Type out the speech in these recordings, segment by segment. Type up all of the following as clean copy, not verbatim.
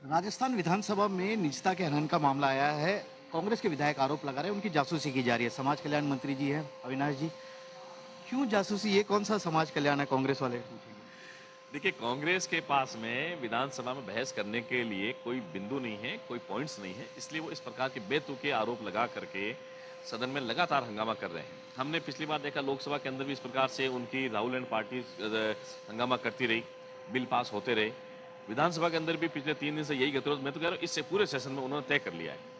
राजस्थान विधानसभा में निजता के हनन का मामला आया है। कांग्रेस के विधायक आरोप लगा रहे हैं उनकी जासूसी की जा रही है। समाज कल्याण मंत्री जी हैं अविनाश जी, क्यों जासूसी? ये कौन सा समाज कल्याण है कांग्रेस वाले? देखिए, कांग्रेस के पास में विधानसभा में बहस करने के लिए कोई बिंदु नहीं है, कोई पॉइंट्स नहीं है, इसलिए वो इस प्रकार के बेतुके आरोप लगा करके सदन में लगातार हंगामा कर रहे हैं। हमने पिछली बार देखा लोकसभा के अंदर भी इस प्रकार से उनकी राहुल एंड पार्टी हंगामा करती रही, बिल पास होते रहे। विधानसभा के अंदर भी पिछले 3 दिन से यही गतिरोध, मैं तो कह रहा हूँ इससे पूरे सेशन में उन्होंने तय कर लिया है।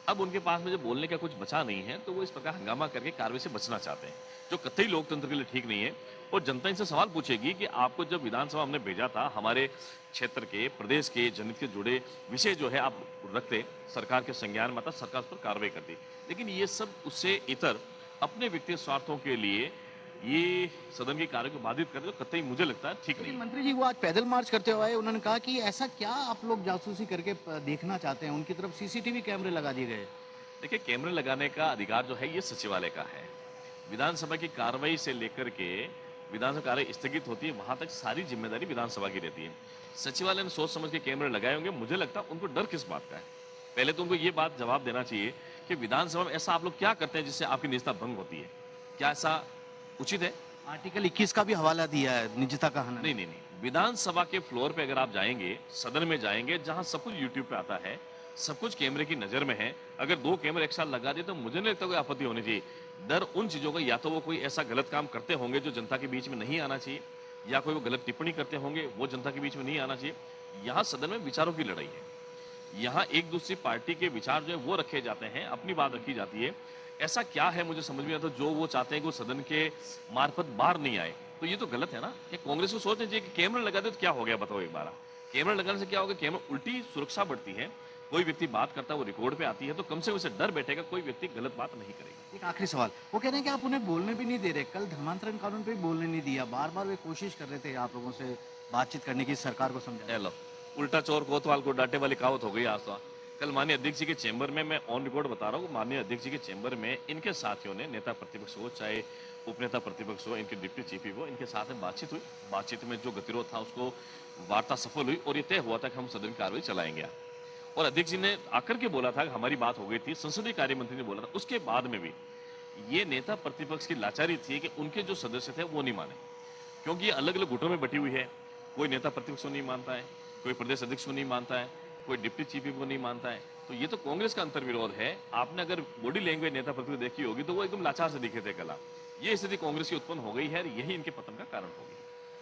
अब उनके पास में जब बोलने का कुछ बचा नहीं है तो वो इस प्रकार हंगामा करके कार्रवाई से बचना चाहते हैं, जो कतई लोकतंत्र के लिए ठीक नहीं है। और जनता इनसे सवाल पूछेगी कि आपको जब विधानसभा हमने भेजा था, हमारे क्षेत्र के, प्रदेश के, जनहित के जुड़े विषय जो है आप रखते, सरकार के संज्ञान में आता, सरकार उस पर कार्रवाई करती, लेकिन ये सब उससे इतर अपने व्यक्तिगत स्वार्थों के लिए ये सदन की कार्य को बाधित कर, जो कतई मुझे लगता है ठीक नहीं लेकिन है। मंत्री जी वो आज पैदल मार्च करते हुए आए, उन्होंने कहा कि ऐसा क्या आप लोग जासूसी करके देखना चाहते हैं? उनकी तरफ सीसीटीवी कैमरे लगा दिए गए। देखिए, कैमरे लगाने का अधिकार जो है ये सचिवालय का है। विधानसभा की कार्रवाई से लेकर के विधानसभा कार्य स्थगित होती है, वहां तक सारी जिम्मेदारी विधानसभा की रहती है। सचिवालय ने सोच समझ के कैमरे लगाए होंगे, मुझे लगता है उनको डर किस बात का है। पहले तो उनको ये बात जवाब देना चाहिए कि विधानसभा में ऐसा आप लोग क्या करते हैं जिससे आपकी निजता भंग होती है? क्या ऐसा उचित है? आर्टिकल 21 का भी हवाला दिया है निजता का हनन। नहीं नहीं नहीं, विधानसभा के फ्लोर पे अगर आप जाएंगे, सदन में जाएंगे, जहां सब कुछ यूट्यूब पे आता है, सब कुछ कैमरे की नजर में है, अगर 2 कैमरे एक साथ लगा दिए तो मुझे नहीं लगता कोई आपत्ति होनी चाहिए। डर उन चीजों का, या तो वो कोई ऐसा गलत काम करते होंगे जो जनता के बीच में नहीं आना चाहिए, या कोई वो गलत टिप्पणी करते होंगे वो जनता के बीच में नहीं आना चाहिए। यहाँ सदन में विचारों की लड़ाई है, यहाँ एक दूसरी पार्टी के विचार जो है वो रखे जाते हैं, अपनी बात रखी जाती है। ऐसा क्या है मुझे समझ में आता, जो वो चाहते हैं कि वो सदन के मार्फत बाहर नहीं आए, तो ये तो गलत है ना। कि कांग्रेस को सोचना चाहिए कि कैमरा लगा दे तो क्या हो गया, बताओ एक बार। कैमरा लगाने से क्या होगा? कैमरा उल्टी सुरक्षा बढ़ती है, कोई व्यक्ति बात करता है वो रिकॉर्ड पे आती है, तो कम से कम उसे डर बैठेगा, कोई व्यक्ति गलत बात नहीं करेगा। एक आखिरी सवाल, वो कह रहे हैं कि आप उन्हें बोलने भी नहीं दे रहे। कल धर्मांतरण कानून पे भी बोलने नहीं दिया, बार बार वे कोशिश कर रहे थे आप लोगों से बातचीत करने की, सरकार को समझाने। लो, उल्टा चोर कोतवाल को डांटे वाली कहावत हो गई आज तो। कल माननीय अध्यक्ष जी के चैम्बर में, मैं ऑन रिकॉर्ड बता रहा हूँ, माननीय अध्यक्ष जी के चैम्बर में इनके साथियों ने, नेता प्रतिपक्ष हो चाहे उपनेता प्रतिपक्ष हो, इनके डिप्टी चीफ हो, इनके साथ में बातचीत हुई। बातचीत में जो गतिरोध था उसको वार्ता सफल हुई और ये तय हुआ था कि हम सदन की कार्रवाई चलाएंगे। और अध्यक्ष जी ने आकर के बोला था कि हमारी बात हो गई थी, संसदीय कार्य मंत्री ने बोला था। उसके बाद में भी ये नेता प्रतिपक्ष की लाचारी थी कि उनके जो सदस्य थे वो नहीं माने, क्योंकि ये अलग अलग गुटों में बटी हुई है। कोई नेता प्रतिपक्ष को नहीं मानता है, कोई प्रदेश अध्यक्ष को नहीं मानता है, कोई डिप्टी चीफ को नहीं मानता है। तो ये तो कांग्रेस का अंतर्विरोध है। आपने अगर बॉडी लैंग्वेज नेता प्रतिपक्ष देखी होगी तो वो एकदम लाचार से दिखे थे कल। ये स्थिति कांग्रेस की उत्पन्न हो गई है, यही इनके पतन का कारण होगी।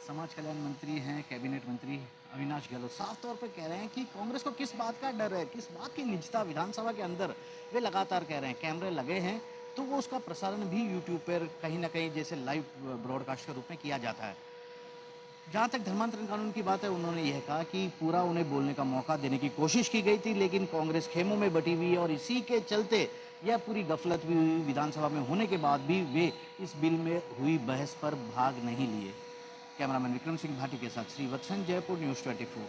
समाज कल्याण मंत्री हैं, कैबिनेट मंत्री अविनाश गहलोत साफ तौर पर कह रहे हैं कि कांग्रेस को किस बात का डर है, किस बात की निजता विधानसभा के अंदर। वे लगातार कह रहे हैं कैमरे लगे हैं तो वो उसका प्रसारण भी यूट्यूब पर कहीं ना कहीं जैसे लाइव ब्रॉडकास्ट के रूप में किया जाता है। जहाँ तक धर्मांतरण कानून की बात है, उन्होंने यह कहा कि पूरा उन्हें बोलने का मौका देने की कोशिश की गई थी, लेकिन कांग्रेस खेमों में बटी हुई है और इसी के चलते यह पूरी गफलत भी हुई। विधानसभा में होने के बाद भी वे इस बिल में हुई बहस पर भाग नहीं लिए। कैमरामैन विक्रम सिंह भाटी के साथ श्रीवत्सन, जयपुर, न्यूज़ 24।